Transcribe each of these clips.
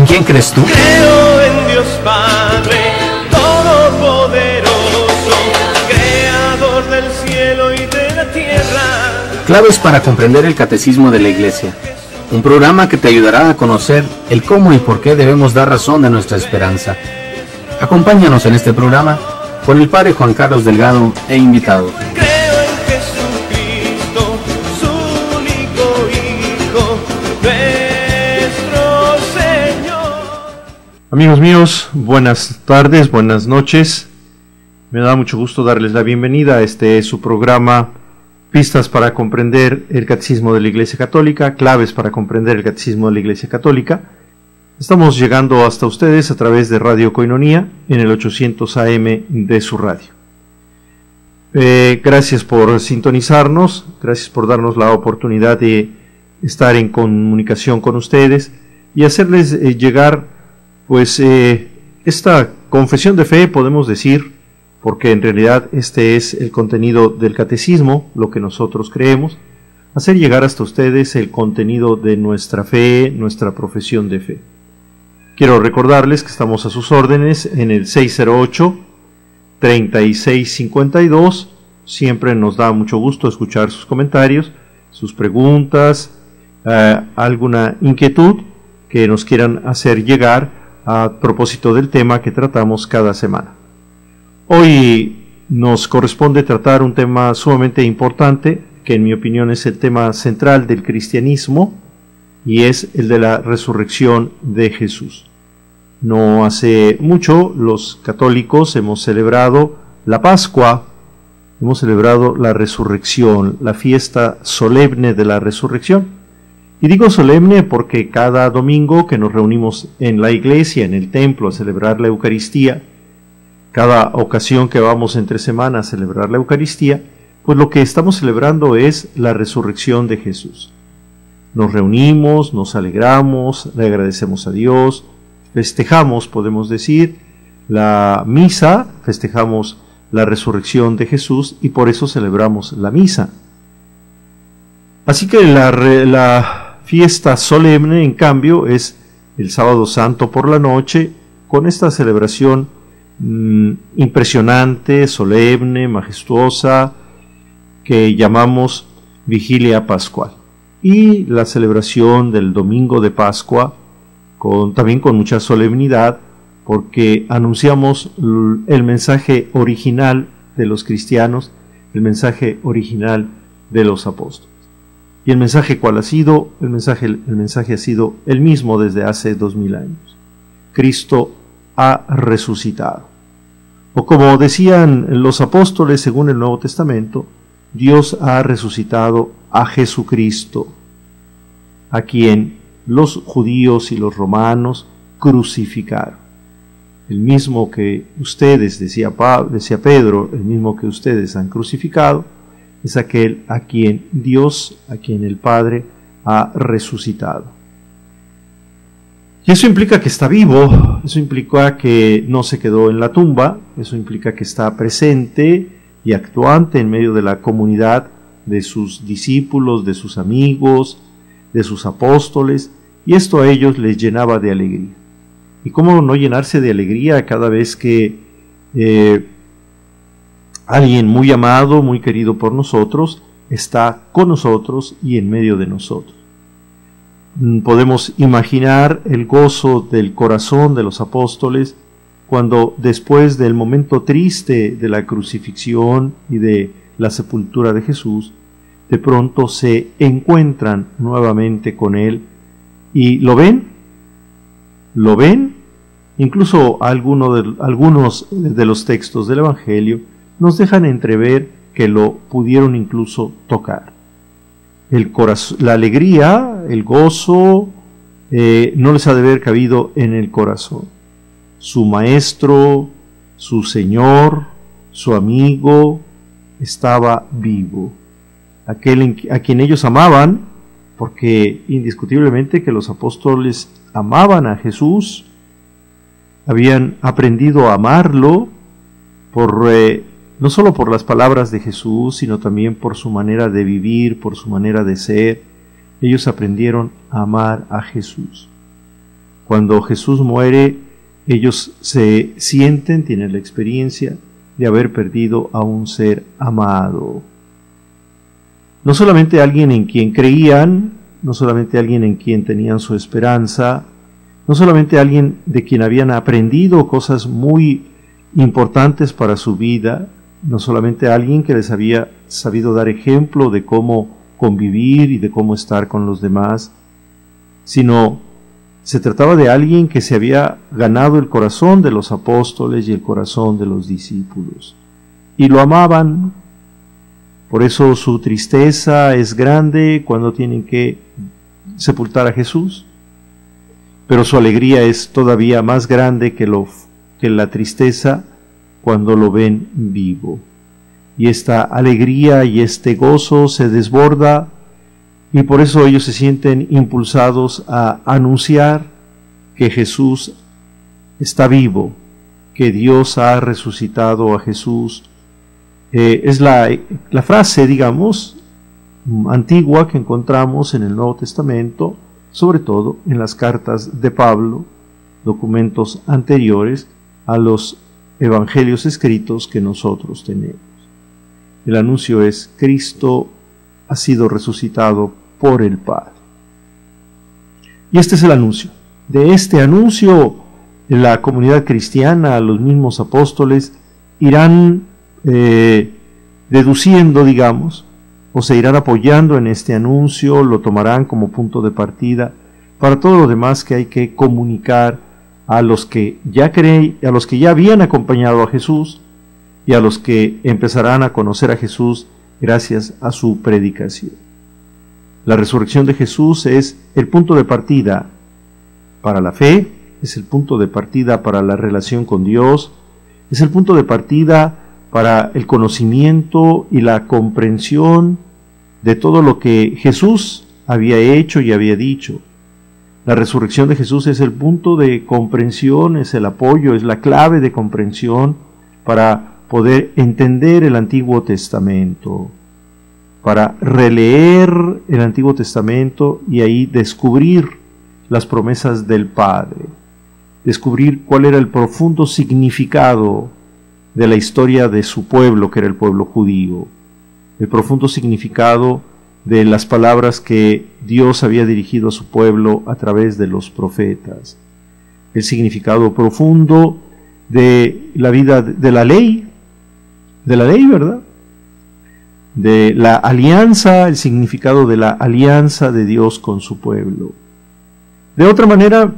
quién crees tú? Creo en Dios Padre Todopoderoso, Creador del cielo y de la tierra. Claves para comprender el Catecismo de la Iglesia. Un programa que te ayudará a conocer el cómo y por qué debemos dar razón de nuestra esperanza. Acompáñanos en este programa con el Padre Juan Carlos Delgado e invitados. Creo en Jesucristo, su único Hijo, nuestro Señor. Amigos míos, buenas tardes, buenas noches. Me da mucho gusto darles la bienvenida a este su programa Pistas para comprender el Catecismo de la Iglesia Católica, claves para comprender el Catecismo de la Iglesia Católica. Estamos llegando hasta ustedes a través de Radio Koinonia en el 800 AM de su radio. Gracias por sintonizarnos, gracias por darnos la oportunidad de estar en comunicación con ustedes y hacerles llegar pues esta confesión de fe, podemos decir, porque en realidad este es el contenido del catecismo, lo que nosotros creemos, hacer llegar hasta ustedes el contenido de nuestra fe, nuestra profesión de fe. Quiero recordarles que estamos a sus órdenes en el 608-3652, siempre nos da mucho gusto escuchar sus comentarios, sus preguntas, alguna inquietud que nos quieran hacer llegar a propósito del tema que tratamos cada semana. Hoy nos corresponde tratar un tema sumamente importante, que en mi opinión es el tema central del cristianismo, y es el de la resurrección de Jesús. No hace mucho los católicos hemos celebrado la Pascua, hemos celebrado la resurrección, la fiesta solemne de la resurrección. Y digo solemne porque cada domingo que nos reunimos en la iglesia, en el templo, a celebrar la Eucaristía, cada ocasión que vamos entre semana a celebrar la Eucaristía, pues lo que estamos celebrando es la resurrección de Jesús. Nos reunimos, nos alegramos, le agradecemos a Dios, festejamos, podemos decir, la misa, festejamos la resurrección de Jesús y por eso celebramos la misa. Así que la fiesta solemne, en cambio, es el Sábado Santo por la noche, con esta celebración impresionante, solemne, majestuosa, que llamamos Vigilia Pascual, y la celebración del Domingo de Pascua, también con mucha solemnidad, porque anunciamos el mensaje original de los cristianos, el mensaje original de los apóstoles. ¿Y el mensaje cuál ha sido? El mensaje ha sido el mismo desde hace 2000 años. Cristo ha resucitado. O como decían los apóstoles según el Nuevo Testamento, Dios ha resucitado a Jesucristo, a quien los judíos y los romanos crucificaron. El mismo que ustedes, decía Pedro, el mismo que ustedes han crucificado, es aquel a quien Dios, a quien el Padre ha resucitado. Y eso implica que está vivo, eso implica que no se quedó en la tumba, eso implica que está presente y actuante en medio de la comunidad de sus discípulos, de sus amigos, de sus apóstoles, y esto a ellos les llenaba de alegría. ¿Y cómo no llenarse de alegría cada vez que alguien muy amado, muy querido por nosotros, está con nosotros y en medio de nosotros? Podemos imaginar el gozo del corazón de los apóstoles cuando después del momento triste de la crucifixión y de la sepultura de Jesús, de pronto se encuentran nuevamente con Él y lo ven, incluso algunos de los textos del Evangelio nos dejan entrever que lo pudieron incluso tocar. La alegría, el gozo, no les ha de haber cabido en el corazón. Su maestro, su Señor, su amigo, estaba vivo. Aquel a quien ellos amaban, porque indiscutiblemente que los apóstoles amaban a Jesús, habían aprendido a amarlo no solo por las palabras de Jesús, sino también por su manera de vivir, por su manera de ser. Ellos aprendieron a amar a Jesús. Cuando Jesús muere, ellos se sienten, tienen la experiencia de haber perdido a un ser amado. No solamente alguien en quien creían, no solamente alguien en quien tenían su esperanza, no solamente alguien de quien habían aprendido cosas muy importantes para su vida, no solamente alguien que les había sabido dar ejemplo de cómo convivir y de cómo estar con los demás, sino se trataba de alguien que se había ganado el corazón de los apóstoles y el corazón de los discípulos, y lo amaban. Por eso su tristeza es grande cuando tienen que sepultar a Jesús, pero su alegría es todavía más grande que la tristeza cuando lo ven vivo. Y esta alegría y este gozo se desborda, y por eso ellos se sienten impulsados a anunciar que Jesús está vivo, que Dios ha resucitado a Jesús. Es la frase, digamos, antigua que encontramos en el Nuevo Testamento, sobre todo en las cartas de Pablo, documentos anteriores a los evangelios escritos que nosotros tenemos. El anuncio es: Cristo ha sido resucitado por el Padre. Y este es el anuncio. De este anuncio, la comunidad cristiana, los mismos apóstoles, irán deduciendo, digamos, o se irán apoyando en este anuncio, lo tomarán como punto de partida para todo lo demás que hay que comunicar a los que ya creen, a los que ya habían acompañado a Jesús y a los que empezarán a conocer a Jesús gracias a su predicación. La resurrección de Jesús es el punto de partida para la fe, es el punto de partida para la relación con Dios, es el punto de partida para el conocimiento y la comprensión de todo lo que Jesús había hecho y había dicho. La resurrección de Jesús es el punto de comprensión, es el apoyo, es la clave de comprensión para poder entender el Antiguo Testamento, para releer el Antiguo Testamento y ahí descubrir las promesas del Padre, descubrir cuál era el profundo significado de la historia de su pueblo, que era el pueblo judío, el profundo significado de las palabras que Dios había dirigido a su pueblo a través de los profetas, el significado profundo de la vida de la ley, ¿verdad? De la alianza, el significado de la alianza de Dios con su pueblo. De otra manera,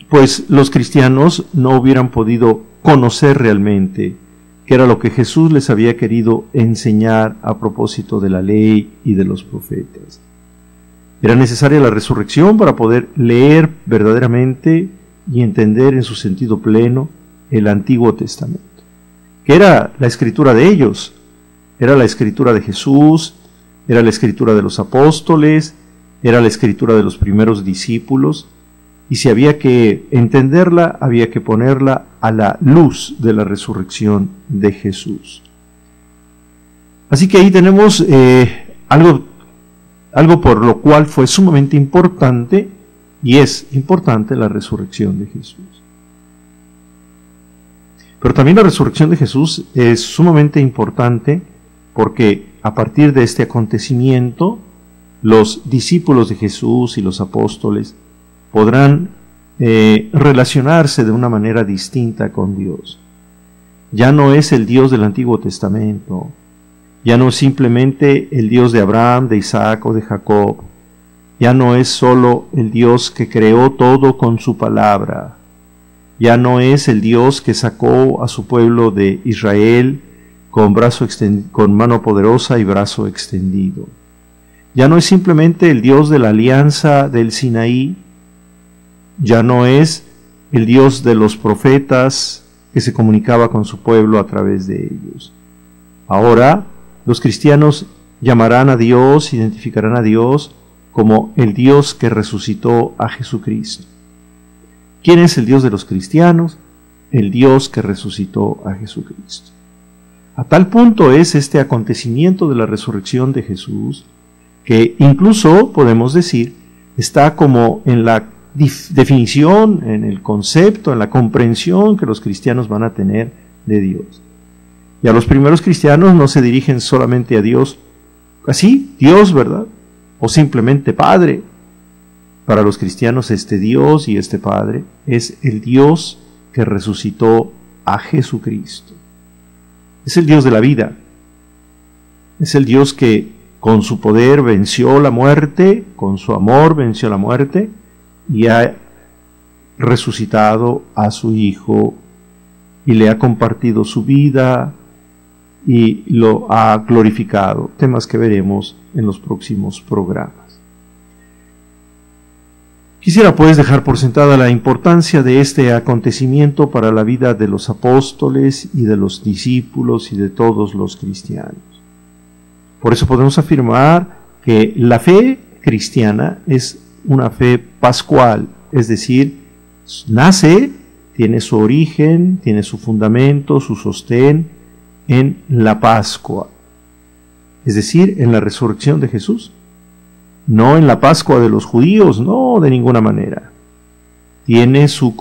pues los cristianos no hubieran podido conocer realmente qué era lo que Jesús les había querido enseñar a propósito de la ley y de los profetas. Era necesaria la resurrección para poder leer verdaderamente y entender en su sentido pleno el Antiguo Testamento, que era la escritura de ellos, era la escritura de Jesús, era la escritura de los apóstoles, era la escritura de los primeros discípulos, y si había que entenderla, había que ponerla a la luz de la resurrección de Jesús. Así que ahí tenemos algo por lo cual fue sumamente importante, y es importante la resurrección de Jesús. Pero también la resurrección de Jesús es sumamente importante porque a partir de este acontecimiento, los discípulos de Jesús y los apóstoles podrán relacionarse de una manera distinta con Dios. Ya no es el Dios del Antiguo Testamento, ya no es simplemente el Dios de Abraham, de Isaac o de Jacob, ya no es solo el Dios que creó todo con su palabra, ya no es el Dios que sacó a su pueblo de Israel con mano poderosa y brazo extendido. Ya no es simplemente el Dios de la alianza del Sinaí, ya no es el Dios de los profetas que se comunicaba con su pueblo a través de ellos. Ahora los cristianos llamarán a Dios, identificarán a Dios como el Dios que resucitó a Jesucristo. ¿Quién es el Dios de los cristianos? El Dios que resucitó a Jesucristo. A tal punto es este acontecimiento de la resurrección de Jesús que incluso podemos decir está como en la definición, en el concepto, en la comprensión que los cristianos van a tener de Dios. Y a los primeros cristianos no se dirigen solamente a Dios, así, Dios, ¿verdad? O simplemente Padre. Para los cristianos este Dios y este Padre es el Dios que resucitó a Jesucristo. Es el Dios de la vida. Es el Dios que con su poder venció la muerte, con su amor venció la muerte y ha resucitado a su Hijo y le ha compartido su vida y lo ha glorificado, temas que veremos en los próximos programas. Quisiera pues dejar por sentada la importancia de este acontecimiento para la vida de los apóstoles y de los discípulos y de todos los cristianos. Por eso podemos afirmar que la fe cristiana es una fe pascual, es decir, nace, tiene su origen, tiene su fundamento, su sostén en la Pascua, es decir, en la resurrección de Jesús. No en la Pascua de los judíos, no, de ninguna manera. Tiene su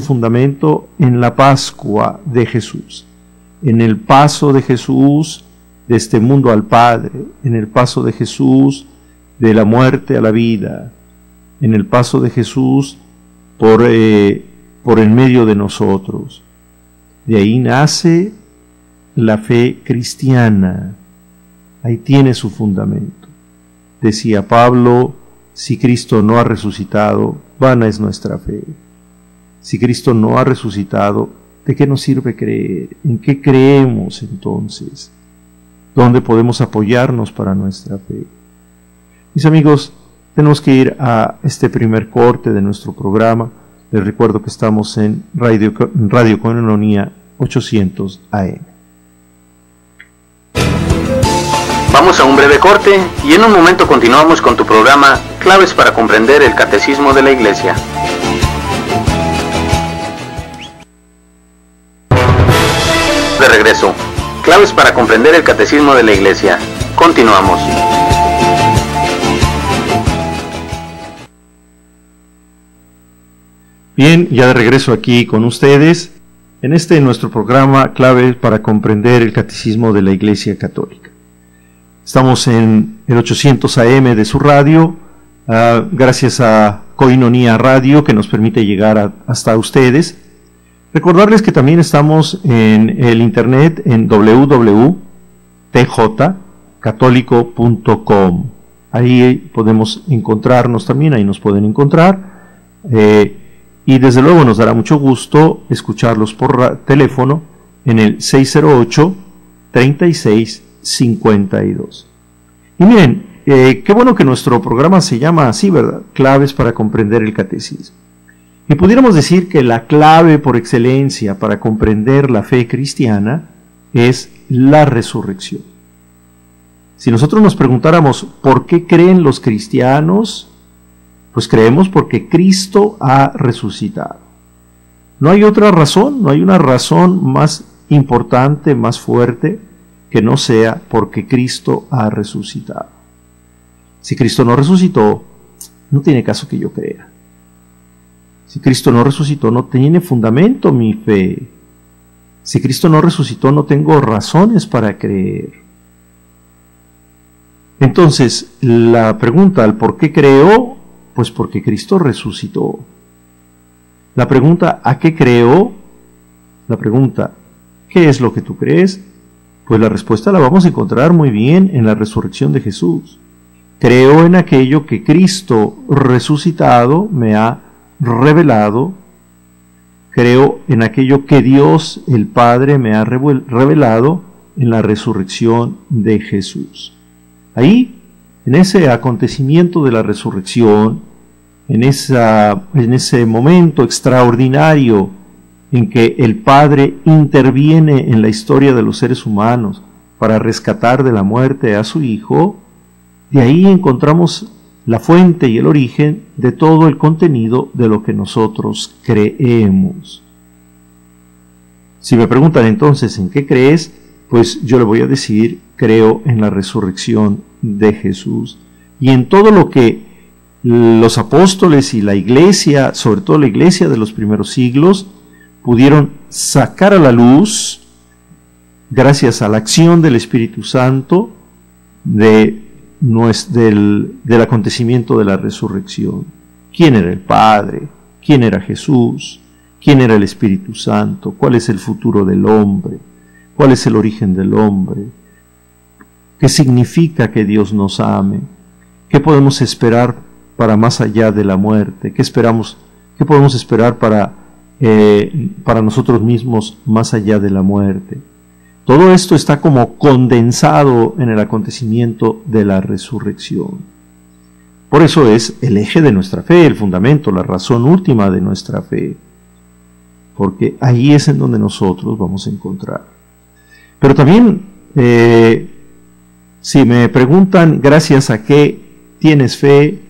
fundamento en la Pascua de Jesús, en el paso de Jesús de este mundo al Padre, en el paso de Jesús de la muerte a la vida, en el paso de Jesús por en medio de nosotros. De ahí nace la fe cristiana, ahí tiene su fundamento. Decía Pablo, si Cristo no ha resucitado, vana es nuestra fe. Si Cristo no ha resucitado, ¿de qué nos sirve creer? ¿En qué creemos entonces? ¿Dónde podemos apoyarnos para nuestra fe? Mis amigos, tenemos que ir a este primer corte de nuestro programa. Les recuerdo que estamos en Radio Coinonía 800 AM. Vamos a un breve corte y en un momento continuamos con tu programa Claves para comprender el Catecismo de la Iglesia. De regreso, Claves para comprender el Catecismo de la Iglesia. Continuamos. Bien, ya de regreso aquí con ustedes en nuestro programa Claves para comprender el Catecismo de la Iglesia Católica. Estamos en el 800 AM de su radio, gracias a Coinonía Radio que nos permite llegar hasta ustedes. Recordarles que también estamos en el internet en www.tjcatólico.com. Ahí podemos encontrarnos también, ahí nos pueden encontrar. Y desde luego nos dará mucho gusto escucharlos por teléfono en el 608-3652. Y miren, qué bueno que nuestro programa se llama así, ¿verdad? Claves para comprender el catecismo. Y pudiéramos decir que la clave por excelencia para comprender la fe cristiana es la resurrección. Si nosotros nos preguntáramos ¿por qué creen los cristianos? Pues creemos porque Cristo ha resucitado. No hay otra razón, no hay una razón más importante, más fuerte, que no sea porque Cristo ha resucitado. Si Cristo no resucitó, no tiene caso que yo crea. Si Cristo no resucitó, no tiene fundamento mi fe. Si Cristo no resucitó, no tengo razones para creer. Entonces, la pregunta, ¿al por qué creo? Pues porque Cristo resucitó. La pregunta, ¿a qué creo? La pregunta, ¿qué es lo que tú crees? Pues la respuesta la vamos a encontrar muy bien en la resurrección de Jesús. Creo en aquello que Cristo resucitado me ha revelado. Creo en aquello que Dios el Padre me ha revelado en la resurrección de Jesús. Ahí, en ese acontecimiento de la resurrección, en ese momento extraordinario en que el Padre interviene en la historia de los seres humanos para rescatar de la muerte a su Hijo, de ahí encontramos la fuente y el origen de todo el contenido de lo que nosotros creemos. Si me preguntan entonces ¿en qué crees? Pues yo le voy a decir, creo en la resurrección de Jesús y en todo lo que los apóstoles y la iglesia, sobre todo la iglesia de los primeros siglos, pudieron sacar a la luz, gracias a la acción del Espíritu Santo, del acontecimiento de la resurrección. ¿Quién era el Padre? ¿Quién era Jesús? ¿Quién era el Espíritu Santo? ¿Cuál es el futuro del hombre? ¿Cuál es el origen del hombre? ¿Qué significa que Dios nos ame? ¿Qué podemos esperar para más allá de la muerte? ¿Qué podemos esperar para nosotros mismos más allá de la muerte? Todo esto está como condensado en el acontecimiento de la resurrección. Por eso es el eje de nuestra fe, el fundamento, la razón última de nuestra fe. Porque ahí es en donde nosotros vamos a encontrar. Pero también, si me preguntan gracias a qué tienes fe,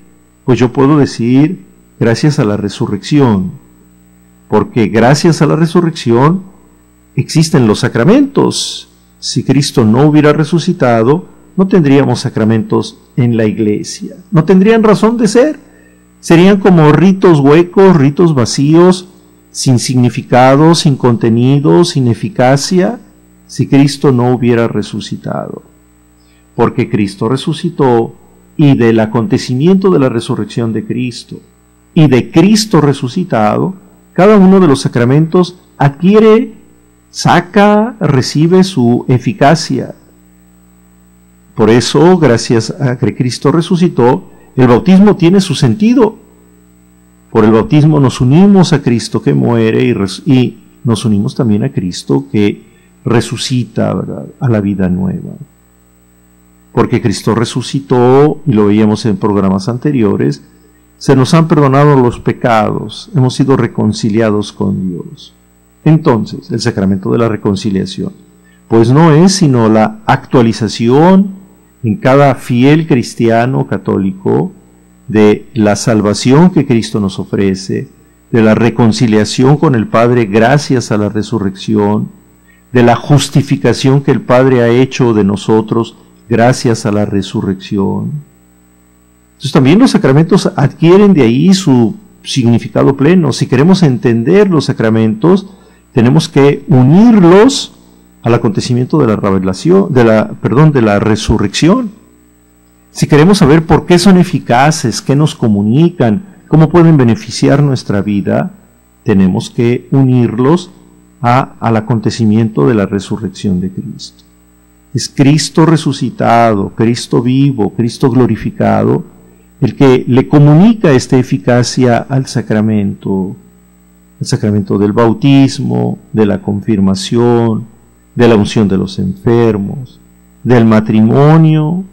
pues yo puedo decir gracias a la resurrección. Porque gracias a la resurrección existen los sacramentos. Si Cristo no hubiera resucitado, no tendríamos sacramentos en la iglesia. No tendrían razón de ser. Serían como ritos huecos, ritos vacíos, sin significado, sin contenido, sin eficacia, si Cristo no hubiera resucitado. Porque Cristo resucitó, y del acontecimiento de la resurrección de Cristo y de Cristo resucitado, cada uno de los sacramentos recibe su eficacia. Por eso, gracias a que Cristo resucitó, el bautismo tiene su sentido. Por el bautismo nos unimos a Cristo que muere y nos unimos también a Cristo que resucita, ¿verdad?, a la vida nueva. Porque Cristo resucitó, y lo veíamos en programas anteriores, se nos han perdonado los pecados, hemos sido reconciliados con Dios. Entonces, el sacramento de la reconciliación, pues no es sino la actualización en cada fiel cristiano católico de la salvación que Cristo nos ofrece, de la reconciliación con el Padre gracias a la resurrección, de la justificación que el Padre ha hecho de nosotros gracias a la resurrección. Entonces también los sacramentos adquieren de ahí su significado pleno. Si queremos entender los sacramentos, tenemos que unirlos al acontecimiento de la revelación, de la resurrección. Si queremos saber por qué son eficaces, qué nos comunican, cómo pueden beneficiar nuestra vida, tenemos que unirlos al acontecimiento de la resurrección de Cristo. Es Cristo resucitado, Cristo vivo, Cristo glorificado, el que le comunica esta eficacia al sacramento. El sacramento del bautismo, de la confirmación, de la unción de los enfermos, del matrimonio,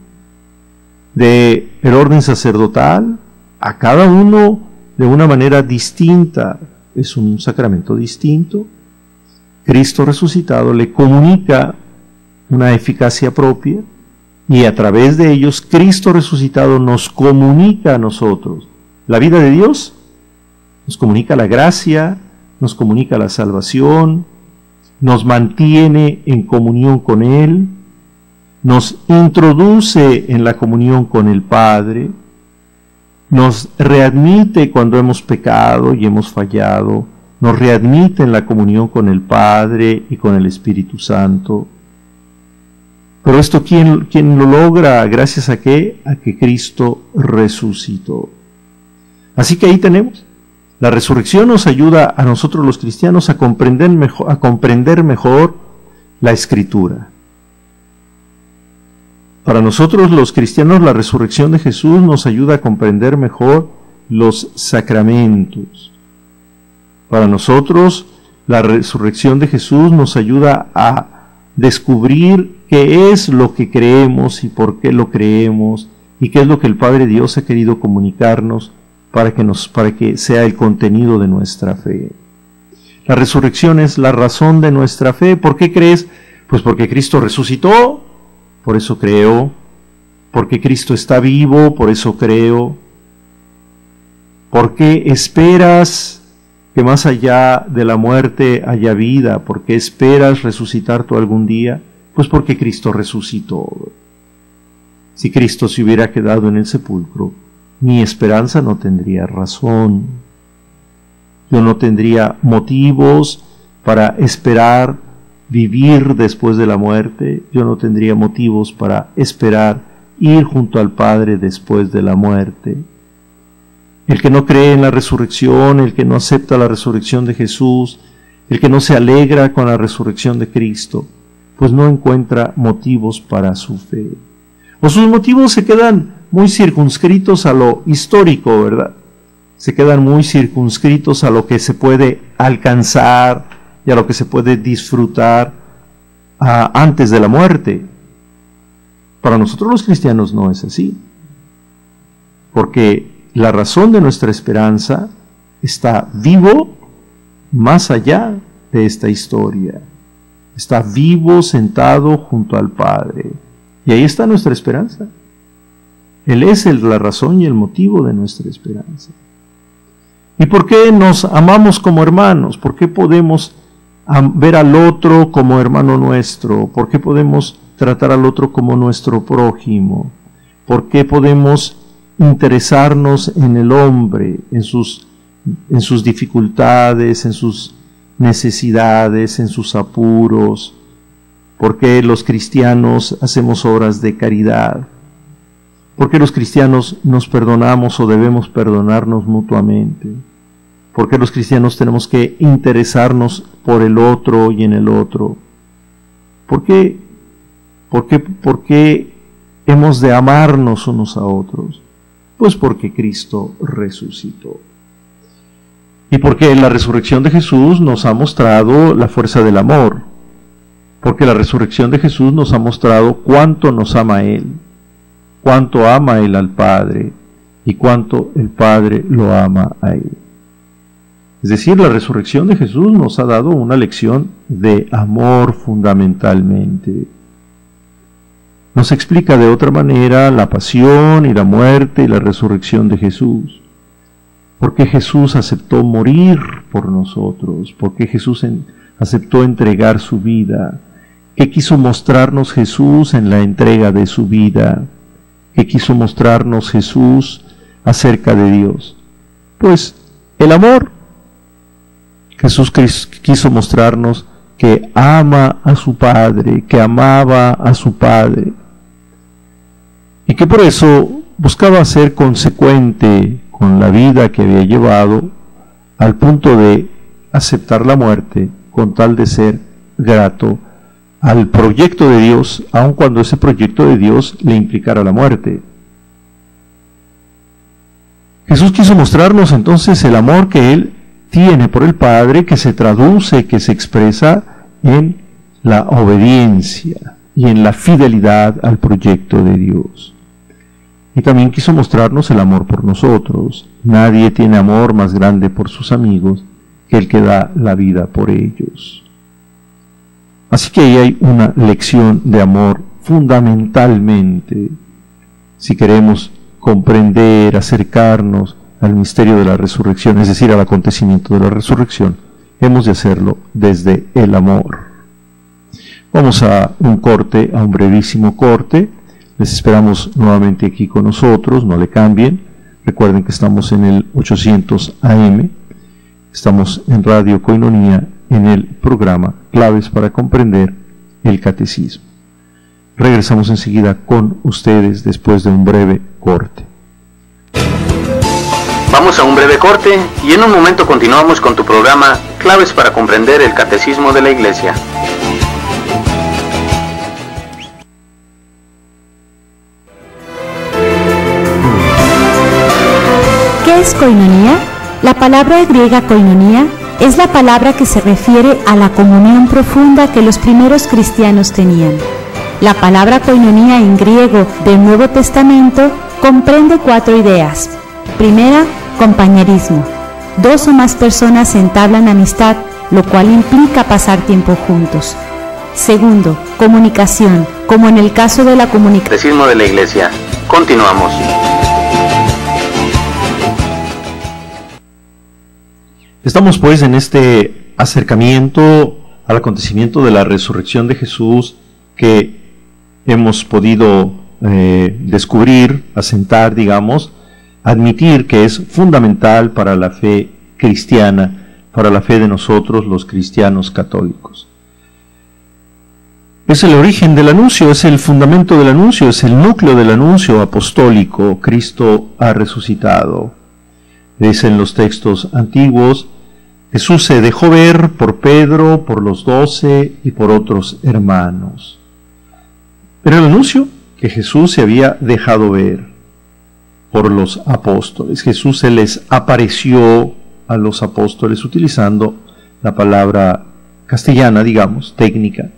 del orden sacerdotal, a cada uno de una manera distinta. Es un sacramento distinto. Cristo resucitado le comunica una eficacia propia, y a través de ellos Cristo resucitado nos comunica a nosotros la vida de Dios, nos comunica la gracia, nos comunica la salvación, nos mantiene en comunión con Él, nos introduce en la comunión con el Padre, nos readmite cuando hemos pecado y hemos fallado, nos readmite en la comunión con el Padre y con el Espíritu Santo. Pero esto, ¿quién lo logra? ¿Gracias a qué? A que Cristo resucitó. Así que ahí tenemos. La resurrección nos ayuda a nosotros los cristianos a comprender mejor la Escritura. Para nosotros los cristianos, la resurrección de Jesús nos ayuda a comprender mejor los sacramentos. Para nosotros, la resurrección de Jesús nos ayuda a descubrir qué es lo que creemos y por qué lo creemos, y qué es lo que el Padre Dios ha querido comunicarnos para que sea el contenido de nuestra fe. La resurrección es la razón de nuestra fe. ¿Por qué crees? Pues porque Cristo resucitó, por eso creo. Porque Cristo está vivo, por eso creo. ¿Por qué esperas que más allá de la muerte haya vida? ¿Por qué esperas resucitar tú algún día? Pues porque Cristo resucitó. Si Cristo se hubiera quedado en el sepulcro, mi esperanza no tendría razón. Yo no tendría motivos para esperar vivir después de la muerte. Yo no tendría motivos para esperar ir junto al Padre después de la muerte. El que no cree en la resurrección, el que no acepta la resurrección de Jesús, el que no se alegra con la resurrección de Cristo, pues no encuentra motivos para su fe. O sus motivos se quedan muy circunscritos a lo histórico, ¿verdad? Se quedan muy circunscritos a lo que se puede alcanzar y a lo que se puede disfrutar antes de la muerte. Para nosotros los cristianos no es así, porque la razón de nuestra esperanza está vivo más allá de esta historia. Está vivo, sentado junto al Padre. Y ahí está nuestra esperanza. Él es la razón y el motivo de nuestra esperanza. ¿Y por qué nos amamos como hermanos? ¿Por qué podemos ver al otro como hermano nuestro? ¿Por qué podemos tratar al otro como nuestro prójimo? ¿Por qué podemos interesarnos en el hombre, en sus dificultades, en sus necesidades, en sus apuros? ¿Por qué los cristianos hacemos obras de caridad? ¿Por qué los cristianos nos perdonamos o debemos perdonarnos mutuamente? ¿Por qué los cristianos tenemos que interesarnos por el otro y en el otro? ¿Por qué hemos de amarnos unos a otros? Pues porque Cristo resucitó. Y porque la resurrección de Jesús nos ha mostrado la fuerza del amor. Porque la resurrección de Jesús nos ha mostrado cuánto nos ama Él, cuánto ama Él al Padre y cuánto el Padre lo ama a Él. Es decir, la resurrección de Jesús nos ha dado una lección de amor fundamentalmente. Nos explica de otra manera la pasión y la muerte y la resurrección de Jesús. Porque Jesús aceptó morir por nosotros, porque Jesús aceptó entregar su vida. ¿Qué quiso mostrarnos Jesús en la entrega de su vida? ¿Qué quiso mostrarnos Jesús acerca de Dios? Pues el amor. Jesús quiso mostrarnos que ama a su Padre, que amaba a su Padre, y que por eso buscaba ser consecuente con la vida que había llevado, al punto de aceptar la muerte con tal de ser grato al proyecto de Dios, aun cuando ese proyecto de Dios le implicara la muerte. Jesús quiso mostrarnos entonces el amor que Él tiene por el Padre, que se traduce, que se expresa en la obediencia y en la fidelidad al proyecto de Dios. Y también quiso mostrarnos el amor por nosotros. Nadie tiene amor más grande por sus amigos que el que da la vida por ellos. Así que ahí hay una lección de amor fundamentalmente. Si queremos comprender, acercarnos al misterio de la resurrección, es decir, al acontecimiento de la resurrección, hemos de hacerlo desde el amor. Vamos a un brevísimo corte. Les esperamos nuevamente aquí con nosotros, no le cambien. Recuerden que estamos en el 800 AM, estamos en Radio Koinonia, en el programa Claves para Comprender el Catecismo. Regresamos enseguida con ustedes después de un breve corte. Vamos a un breve corte y en un momento continuamos con tu programa Claves para Comprender el Catecismo de la Iglesia. ¿Qué es koinonía? La palabra griega koinonía es la palabra que se refiere a la comunión profunda que los primeros cristianos tenían. La palabra koinonía en griego del Nuevo Testamento comprende 4 ideas. Primera, compañerismo. 2 o más personas entablan amistad, lo cual implica pasar tiempo juntos. Segundo, comunicación, como en el caso de la Catecismo de la Iglesia. Continuamos. Estamos pues en este acercamiento al acontecimiento de la resurrección de Jesús que hemos podido descubrir, asentar, digamos, admitir que es fundamental para la fe cristiana, para la fe de nosotros los cristianos católicos. Es el origen del anuncio, es el fundamento del anuncio, es el núcleo del anuncio apostólico. Cristo ha resucitado. Dicen los textos antiguos, Jesús se dejó ver por Pedro, por los 12 y por otros hermanos. Pero el anuncio que Jesús se había dejado ver por los apóstoles. Jesús se les apareció a los apóstoles utilizando la palabra castellana, digamos, técnica.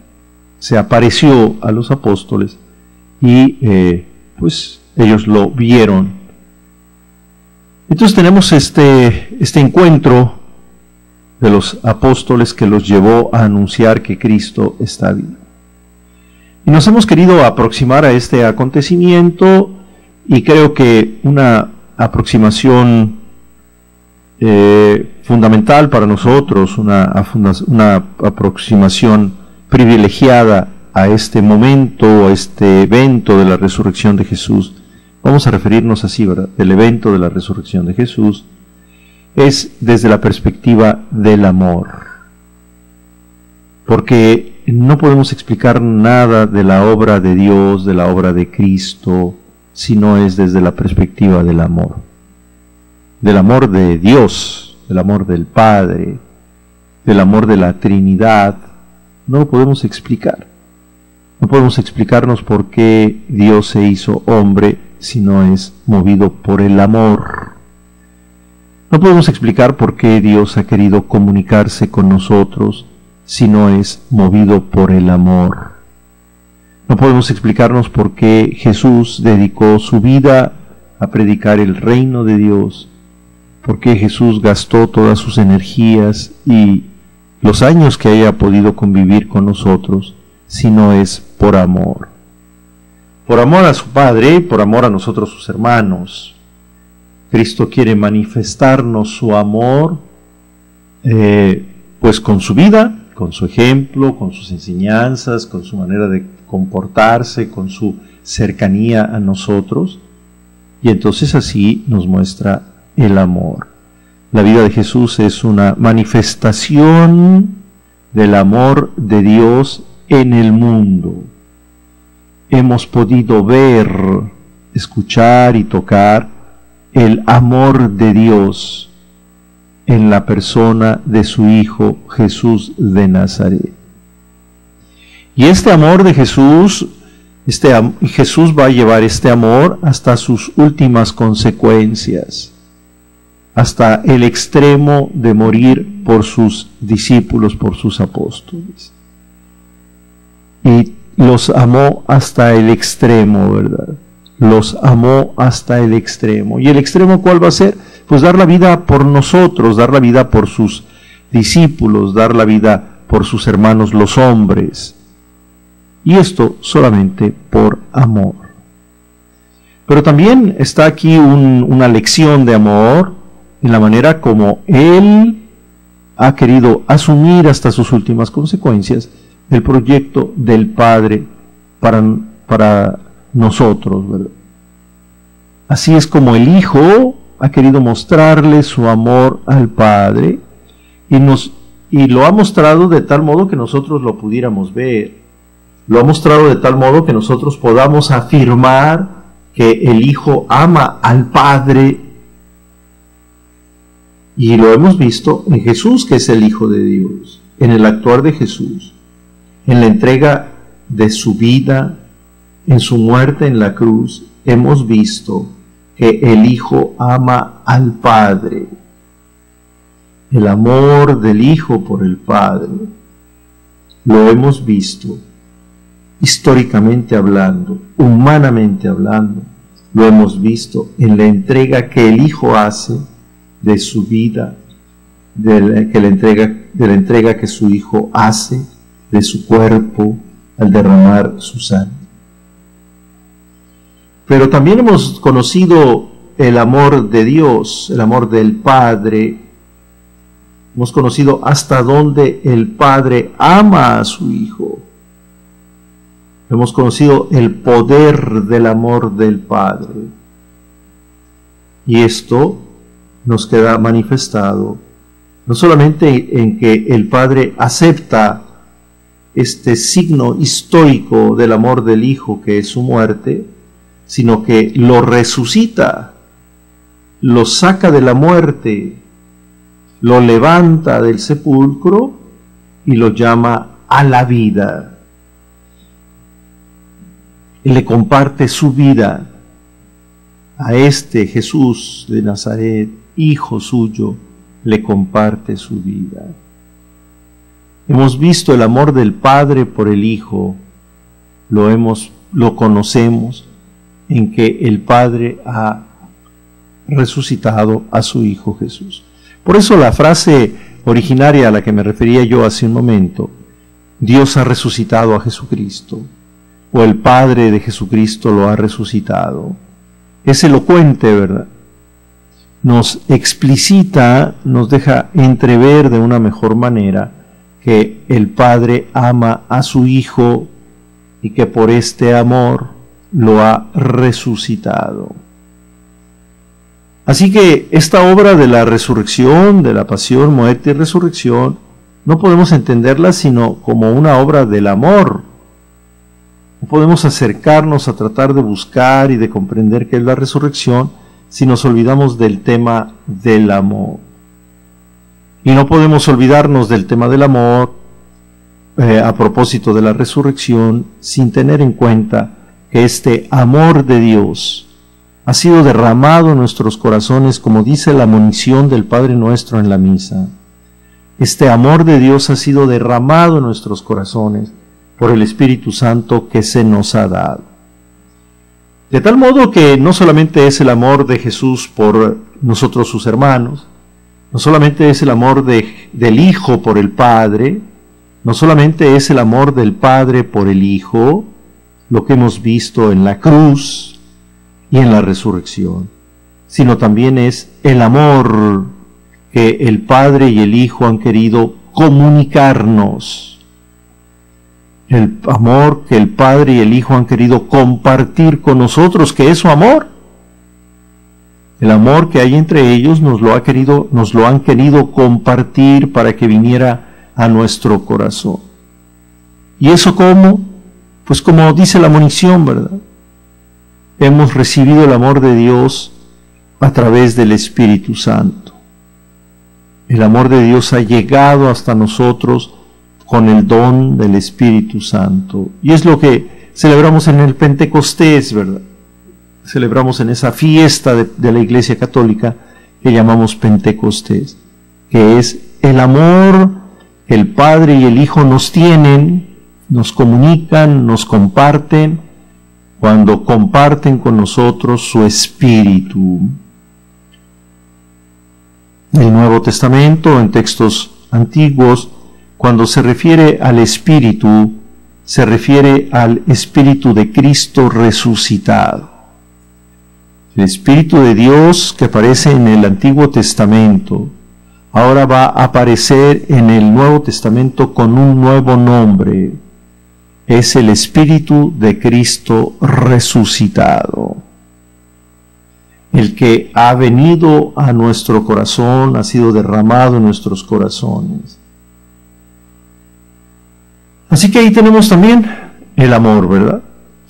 Se apareció a los apóstoles y pues ellos lo vieron. Entonces tenemos este encuentro de los apóstoles que los llevó a anunciar que Cristo está vivo. Y nos hemos querido aproximar a este acontecimiento, y creo que una aproximación fundamental para nosotros, una aproximación privilegiada a este momento, a este evento de la resurrección de Jesús, vamos a referirnos así, ¿verdad?, del evento de la resurrección de Jesús, es desde la perspectiva del amor. Porque no podemos explicar nada de la obra de Dios, de la obra de Cristo, si no es desde la perspectiva del amor de Dios, del amor del Padre, del amor de la Trinidad. No lo podemos explicar. No podemos explicarnos por qué Dios se hizo hombre si no es movido por el amor. No podemos explicar por qué Dios ha querido comunicarse con nosotros si no es movido por el amor. No podemos explicarnos por qué Jesús dedicó su vida a predicar el reino de Dios, por qué Jesús gastó todas sus energías y los años que haya podido convivir con nosotros, si no es por amor. Por amor a su Padre, por amor a nosotros sus hermanos. Cristo quiere manifestarnos su amor, pues con su vida, con su ejemplo, con sus enseñanzas, con su manera de comportarse, con su cercanía a nosotros, y entonces así nos muestra el amor. La vida de Jesús es una manifestación del amor de Dios en el mundo. Hemos podido ver, escuchar y tocar el amor de Dios en la persona de su Hijo Jesús de Nazaret. Y este amor de Jesús, Jesús va a llevar este amor hasta sus últimas consecuencias, hasta el extremo de morir por sus discípulos, por sus apóstoles. Y los amó hasta el extremo, ¿verdad? Los amó hasta el extremo. ¿Y el extremo cuál va a ser? Pues dar la vida por nosotros, dar la vida por sus discípulos, dar la vida por sus hermanos los hombres. Y esto solamente por amor. Pero también está aquí una lección de amor en la manera como Él ha querido asumir hasta sus últimas consecuencias el proyecto del Padre para nosotros, ¿verdad? Así es como el Hijo ha querido mostrarle su amor al Padre y lo ha mostrado de tal modo que nosotros lo pudiéramos ver. Lo ha mostrado de tal modo que nosotros podamos afirmar que el Hijo ama al Padre, y lo hemos visto en Jesús, que es el Hijo de Dios, en el actuar de Jesús, en la entrega de su vida, en su muerte en la cruz. Hemos visto que el Hijo ama al Padre. El amor del Hijo por el Padre lo hemos visto históricamente hablando, humanamente hablando. Lo hemos visto en la entrega que el Hijo hace de su vida, de la entrega que su Hijo hace de su cuerpo al derramar su sangre. Pero también hemos conocido el amor de Dios, el amor del Padre. Hemos conocido hasta dónde el Padre ama a su Hijo. Hemos conocido el poder del amor del Padre. Y esto nos queda manifestado no solamente en que el Padre acepta este signo histórico del amor del Hijo, que es su muerte, sino que lo resucita, lo saca de la muerte, lo levanta del sepulcro y lo llama a la vida. Y le comparte su vida a este Jesús de Nazaret, Hijo suyo, le comparte su vida. Hemos visto el amor del Padre por el Hijo, lo conocemos en que el Padre ha resucitado a su Hijo Jesús. Por eso la frase originaria a la que me refería yo hace un momento, Dios ha resucitado a Jesucristo, o el Padre de Jesucristo lo ha resucitado, es elocuente, ¿verdad? Nos explicita, nos deja entrever de una mejor manera que el Padre ama a su Hijo y que por este amor lo ha resucitado. Así que esta obra de la resurrección, de la pasión, muerte y resurrección, no podemos entenderla sino como una obra del amor. No podemos acercarnos a tratar de buscar y de comprender qué es la resurrección si nos olvidamos del tema del amor. Y no podemos olvidarnos del tema del amor a propósito de la resurrección sin tener en cuenta que este amor de Dios ha sido derramado en nuestros corazones, como dice la monición del Padre Nuestro en la misa. Este amor de Dios ha sido derramado en nuestros corazones por el Espíritu Santo que se nos ha dado. De tal modo que no solamente es el amor de Jesús por nosotros sus hermanos, no solamente es el amor del Hijo por el Padre, no solamente es el amor del Padre por el Hijo, lo que hemos visto en la cruz y en la resurrección, sino también es el amor que el Padre y el Hijo han querido comunicarnos. El amor que el Padre y el Hijo han querido compartir con nosotros, que es su amor. El amor que hay entre ellos nos lo han querido compartir para que viniera a nuestro corazón. ¿Y eso cómo? Pues como dice la monición, ¿verdad? Hemos recibido el amor de Dios a través del Espíritu Santo. El amor de Dios ha llegado hasta nosotros con el don del Espíritu Santo. Y es lo que celebramos en el Pentecostés, ¿verdad? Celebramos en esa fiesta de la Iglesia Católica que llamamos Pentecostés, que es el amor que el Padre y el Hijo nos tienen, nos comunican, nos comparten, cuando comparten con nosotros su Espíritu. En el Nuevo Testamento, en textos antiguos, cuando se refiere al Espíritu, se refiere al Espíritu de Cristo resucitado. El Espíritu de Dios que aparece en el Antiguo Testamento, ahora va a aparecer en el Nuevo Testamento con un nuevo nombre. Es el Espíritu de Cristo resucitado. El que ha venido a nuestro corazón, ha sido derramado en nuestros corazones. Así que ahí tenemos también el amor, ¿verdad?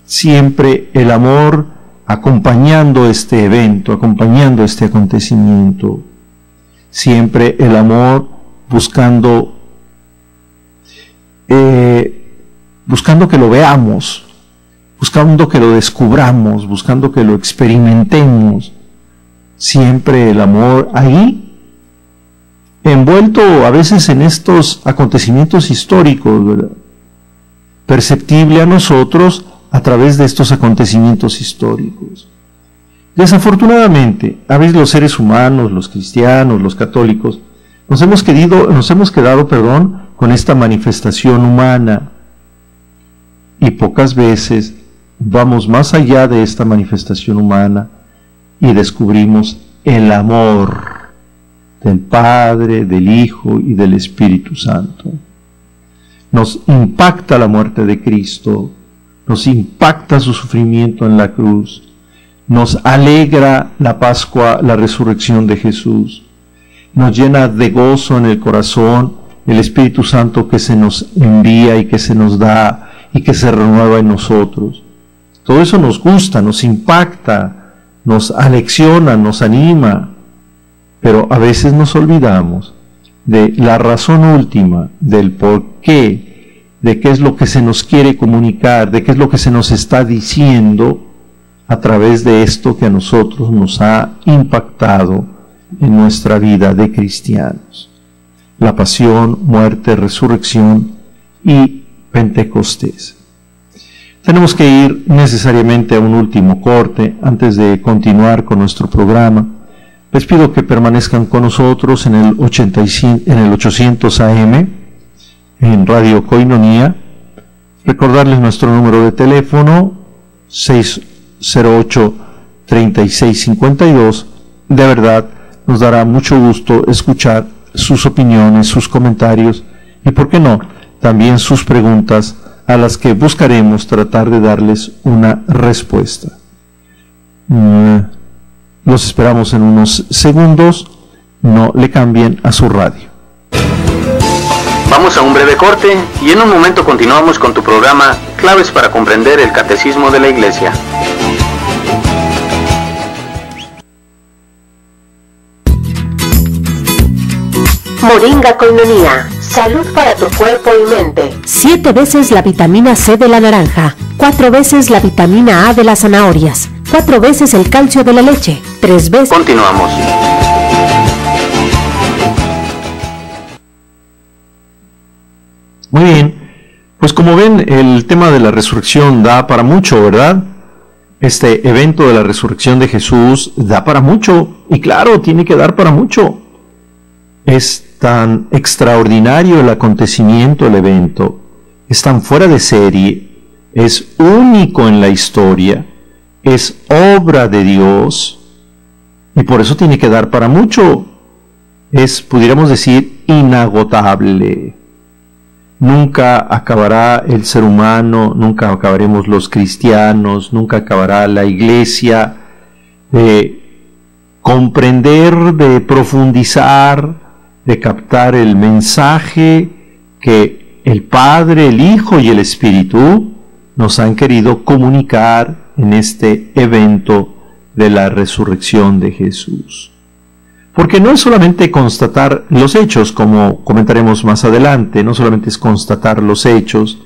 Siempre el amor acompañando este evento, acompañando este acontecimiento. Siempre el amor buscando que lo veamos, buscando que lo descubramos, buscando que lo experimentemos. Siempre el amor ahí, envuelto a veces en estos acontecimientos históricos, ¿verdad? Perceptible a nosotros a través de estos acontecimientos históricos. Desafortunadamente, a veces los seres humanos, los cristianos, los católicos, nos hemos quedado con esta manifestación humana, y pocas veces vamos más allá de esta manifestación humana y descubrimos el amor del Padre, del Hijo y del Espíritu Santo. Nos impacta la muerte de Cristo, nos impacta su sufrimiento en la cruz, Nos alegra la Pascua, la resurrección de Jesús. Nos llena de gozo en el corazón el Espíritu Santo que se nos envía y que se nos da y que se renueva en nosotros. Todo eso nos gusta, nos impacta, nos alecciona, nos anima, pero a veces nos olvidamos de la razón última, del por qué, de qué es lo que se nos quiere comunicar, de qué es lo que se nos está diciendo a través de esto que a nosotros nos ha impactado en nuestra vida de cristianos. La pasión, muerte, resurrección y Pentecostés. Tenemos que ir necesariamente a un último corte antes de continuar con nuestro programa. Les pido que permanezcan con nosotros en el 800 AM, en Radio Koinonia. Recordarles nuestro número de teléfono, 608-3652. De verdad, nos dará mucho gusto escuchar sus opiniones, sus comentarios y, por qué no, también sus preguntas, a las que buscaremos tratar de darles una respuesta. Los esperamos en unos segundos. No le cambien a su radio. Vamos a un breve corte y en un momento continuamos con tu programa Claves para comprender el Catecismo de la Iglesia. Moringa Koinonia, salud para tu cuerpo y mente. 7 veces la vitamina C de la naranja, 4 veces la vitamina A de las zanahorias, 4 veces el calcio de la leche, 3 veces... Continuamos. Muy bien, pues como ven, el tema de la resurrección da para mucho, ¿verdad? Este evento de la resurrección de Jesús da para mucho, y claro, tiene que dar para mucho. Es tan extraordinario el acontecimiento, el evento, es tan fuera de serie, es único en la historia, es obra de Dios, y por eso tiene que dar para mucho. Es, pudiéramos decir, inagotable. Nunca acabará el ser humano, nunca acabaremos los cristianos, nunca acabará la Iglesia de comprender, de profundizar, de captar el mensaje que el Padre, el Hijo y el Espíritu nos han querido comunicar en este evento de la resurrección de Jesús. Porque no es solamente constatar los hechos, como comentaremos más adelante, no solamente es constatar los hechos,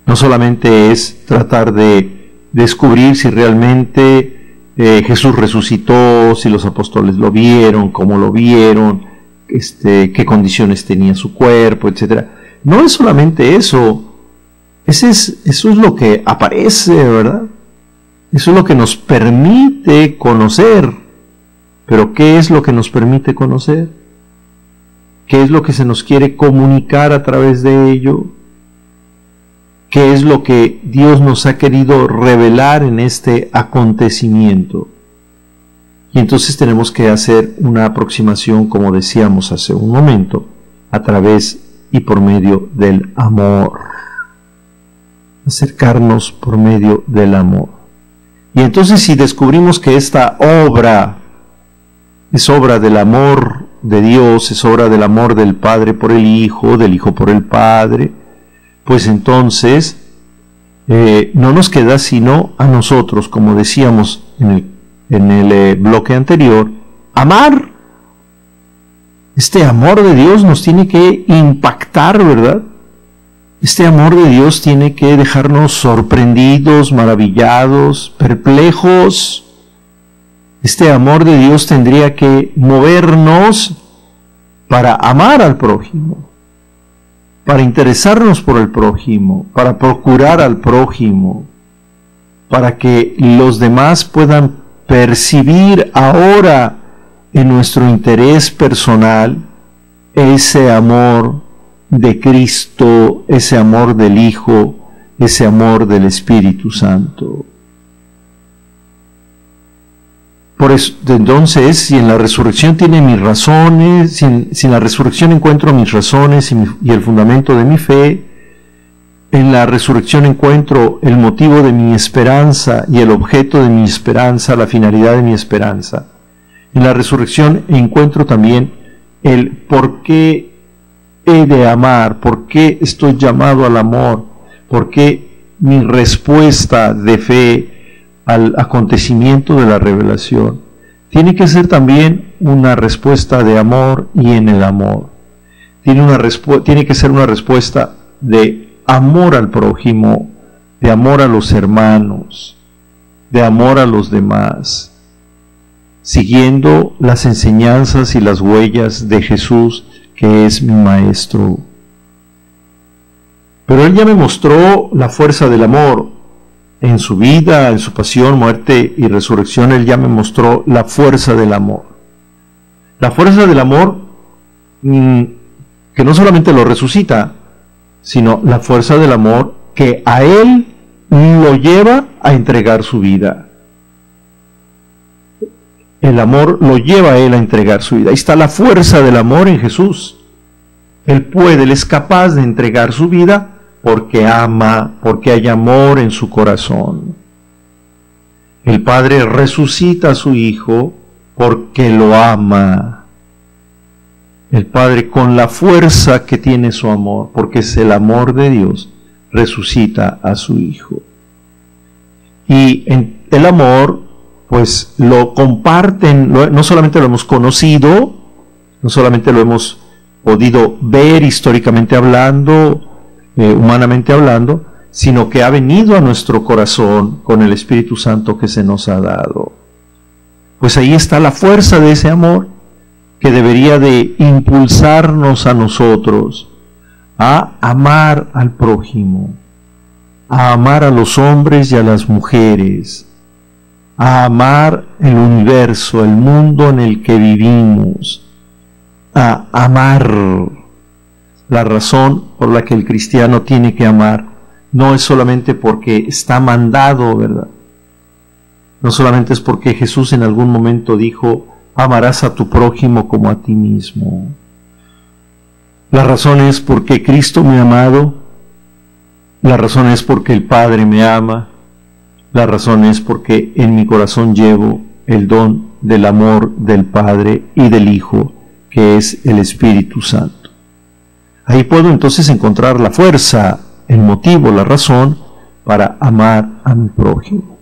no solamente es tratar de descubrir si realmente Jesús resucitó, si los apóstoles lo vieron, cómo lo vieron, qué condiciones tenía su cuerpo, etc. No es solamente eso. Eso es lo que aparece, ¿verdad? Eso es lo que nos permite conocer. Pero ¿qué es lo que nos permite conocer? ¿Qué es lo que se nos quiere comunicar a través de ello? ¿Qué es lo que Dios nos ha querido revelar en este acontecimiento? Y entonces tenemos que hacer una aproximación, como decíamos hace un momento, a través y por medio del amor. Acercarnos por medio del amor. Y entonces si descubrimos que esta obra es obra del amor de Dios, es obra del amor del Padre por el Hijo, del Hijo por el Padre, pues entonces no nos queda sino a nosotros, como decíamos en el bloque anterior, amar. Este amor de Dios nos tiene que impactar, ¿verdad? Este amor de Dios tiene que dejarnos sorprendidos, maravillados, perplejos. Este amor de Dios tendría que movernos para amar al prójimo, para interesarnos por el prójimo, para procurar al prójimo, para que los demás puedan percibir ahora en nuestro interés personal ese amor de Cristo, ese amor del Hijo, ese amor del Espíritu Santo. Por eso, entonces, si en la resurrección tiene mis razones, si en la resurrección encuentro mis razones y el fundamento de mi fe, En la resurrección encuentro el motivo de mi esperanza y el objeto de mi esperanza, la finalidad de mi esperanza. En la resurrección encuentro también el por qué he de amar, por qué estoy llamado al amor, por qué mi respuesta de fe al acontecimiento de la revelación tiene que ser también una respuesta de amor y en el amor. Tiene que ser una respuesta de amor al prójimo, de amor a los hermanos, de amor a los demás, siguiendo las enseñanzas y las huellas de Jesús, que es mi Maestro. Pero Él ya me mostró la fuerza del amor. En su vida, en su pasión, muerte y resurrección, Él ya me mostró la fuerza del amor. La fuerza del amor que no solamente lo resucita, sino la fuerza del amor que a Él lo lleva a entregar su vida. El amor lo lleva a Él a entregar su vida. Ahí está la fuerza del amor en Jesús. Él puede, Él es capaz de entregar su vida porque ama, porque hay amor en su corazón. El Padre resucita a su Hijo porque lo ama. El Padre, con la fuerza que tiene su amor, porque es el amor de Dios, resucita a su Hijo. Y en el amor, pues lo comparten, no solamente lo hemos conocido, no solamente lo hemos podido ver históricamente hablando, humanamente hablando, sino que ha venido a nuestro corazón con el Espíritu Santo que se nos ha dado. Pues ahí está la fuerza de ese amor que debería de impulsarnos a nosotros a amar al prójimo, a amar a los hombres y a las mujeres, a amar el universo, el mundo en el que vivimos, a amar. La razón por la que el cristiano tiene que amar no es solamente porque está mandado, ¿verdad? No solamente es porque Jesús en algún momento dijo, amarás a tu prójimo como a ti mismo. La razón es porque Cristo me ha amado, la razón es porque el Padre me ama, la razón es porque en mi corazón llevo el don del amor del Padre y del Hijo, que es el Espíritu Santo. Ahí puedo entonces encontrar la fuerza, el motivo, la razón para amar a mi prójimo.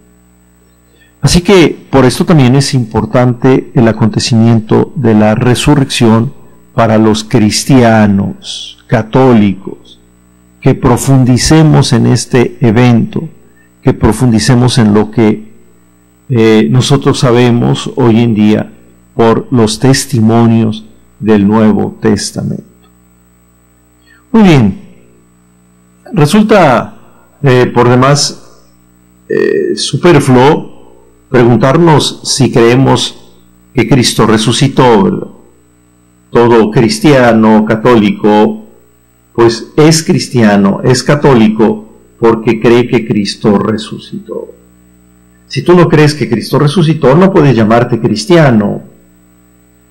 Así que por esto también es importante el acontecimiento de la resurrección para los cristianos católicos, que profundicemos en este evento, que profundicemos en lo que nosotros sabemos hoy en día por los testimonios del Nuevo Testamento. Muy bien, resulta por demás superfluo preguntarnos si creemos que Cristo resucitó, ¿verdad? Todo cristiano católico pues es cristiano, es católico porque cree que Cristo resucitó. Si tú no crees que Cristo resucitó, no puedes llamarte cristiano.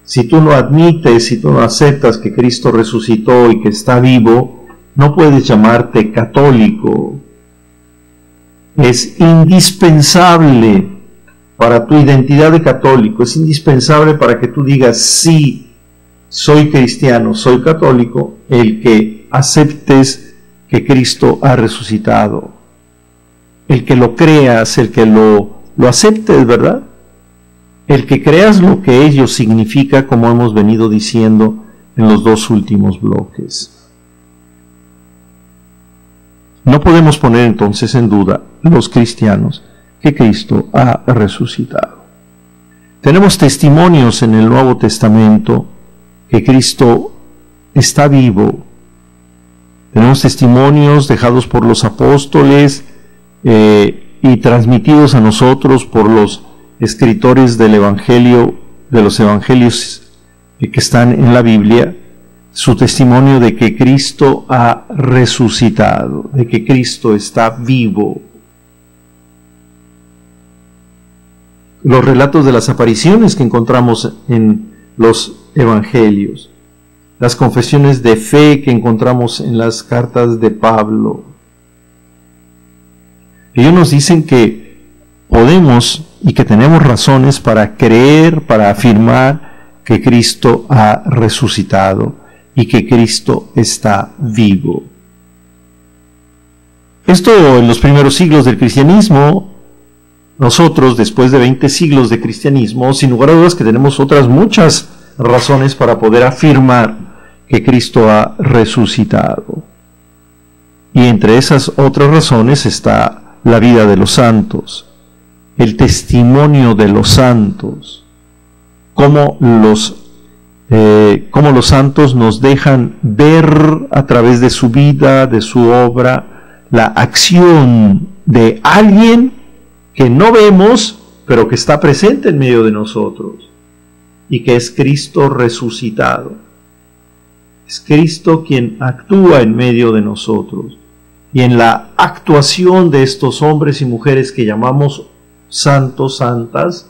Si tú no admites, si tú no aceptas que Cristo resucitó y que está vivo, no puedes llamarte católico. Es indispensable para tu identidad de católico, es indispensable para que tú digas, sí, soy cristiano, soy católico, el que aceptes que Cristo ha resucitado. El que lo creas, el que lo aceptes, ¿verdad? El que creas lo que ello significa, como hemos venido diciendo en los dos últimos bloques. No podemos poner entonces en duda, los cristianos, que Cristo ha resucitado. Tenemos testimonios en el Nuevo Testamento que Cristo está vivo. Tenemos testimonios dejados por los apóstoles y transmitidos a nosotros por los escritores del Evangelio, de los Evangelios que están en la Biblia, su testimonio de que Cristo ha resucitado, de que Cristo está vivo. Los relatos de las apariciones que encontramos en los Evangelios, las confesiones de fe que encontramos en las cartas de Pablo, Ellos nos dicen que podemos y que tenemos razones para creer, para afirmar que Cristo ha resucitado y que Cristo está vivo. Esto en los primeros siglos del cristianismo. Nosotros, después de 20 siglos de cristianismo, sin lugar a dudas que tenemos otras muchas razones para poder afirmar que Cristo ha resucitado. Y entre esas otras razones está la vida de los santos, el testimonio de los santos, cómo los santos nos dejan ver a través de su vida, de su obra, la acción de alguien que no vemos, pero que está presente en medio de nosotros, y que es Cristo resucitado. Es Cristo quien actúa en medio de nosotros. Y en la actuación de estos hombres y mujeres que llamamos santos, santas,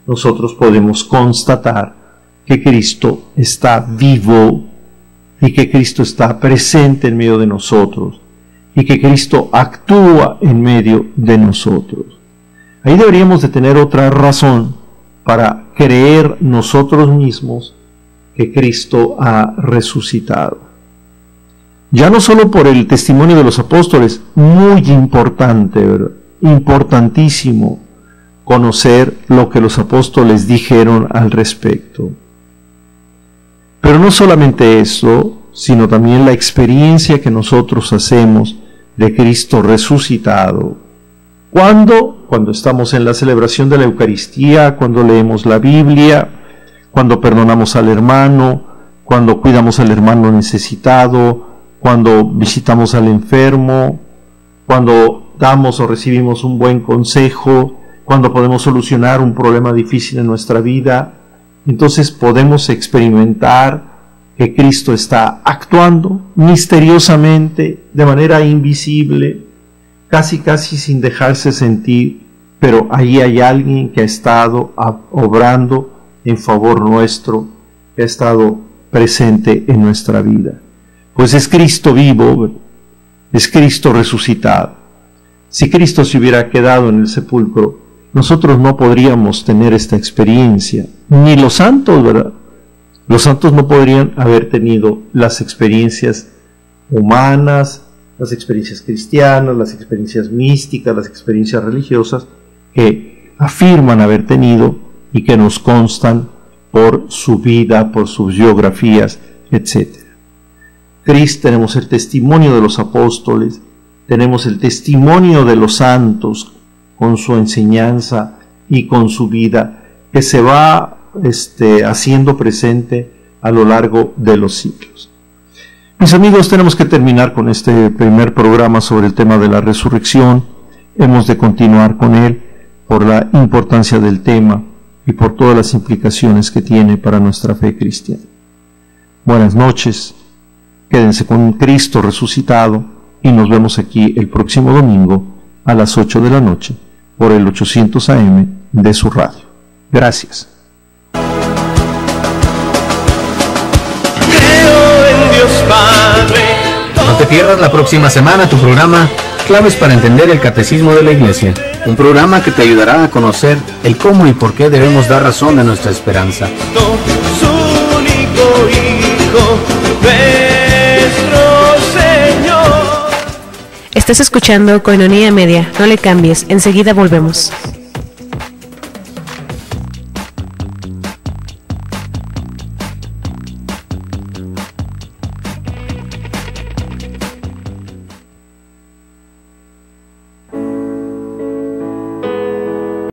nosotros podemos constatar que Cristo está vivo y que Cristo está presente en medio de nosotros y que Cristo actúa en medio de nosotros. Ahí deberíamos de tener otra razón para creer nosotros mismos que Cristo ha resucitado. Ya no solo por el testimonio de los apóstoles, muy importante, ¿verdad? Importantísimo conocer lo que los apóstoles dijeron al respecto. Pero no solamente eso, sino también la experiencia que nosotros hacemos de Cristo resucitado. Cuando estamos en la celebración de la Eucaristía, cuando leemos la Biblia, cuando perdonamos al hermano, cuando cuidamos al hermano necesitado, cuando visitamos al enfermo, cuando damos o recibimos un buen consejo, cuando podemos solucionar un problema difícil en nuestra vida, entonces podemos experimentar que Cristo está actuando misteriosamente, de manera invisible, casi sin dejarse sentir, pero ahí hay alguien que ha estado obrando en favor nuestro, que ha estado presente en nuestra vida. Pues es Cristo vivo, es Cristo resucitado. Si Cristo se hubiera quedado en el sepulcro, nosotros no podríamos tener esta experiencia, ni los santos, ¿verdad? Los santos no podrían haber tenido las experiencias humanas, las experiencias cristianas, las experiencias místicas, las experiencias religiosas que afirman haber tenido y que nos constan por su vida, por sus biografías, etc. Cristo, tenemos el testimonio de los apóstoles, tenemos el testimonio de los santos con su enseñanza y con su vida, que se va haciendo presente a lo largo de los siglos. Mis amigos, tenemos que terminar con este primer programa sobre el tema de la resurrección. Hemos de continuar con él por la importancia del tema y por todas las implicaciones que tiene para nuestra fe cristiana. Buenas noches, quédense con Cristo resucitado y nos vemos aquí el próximo domingo a las 8 de la noche por el 800 AM de su radio. Gracias. No te pierdas la próxima semana tu programa Claves para entender el Catecismo de la Iglesia, un programa que te ayudará a conocer el cómo y por qué debemos dar razón de nuestra esperanza. Su único Hijo, nuestro Señor. Estás escuchando Koinonia Media, no le cambies, enseguida volvemos.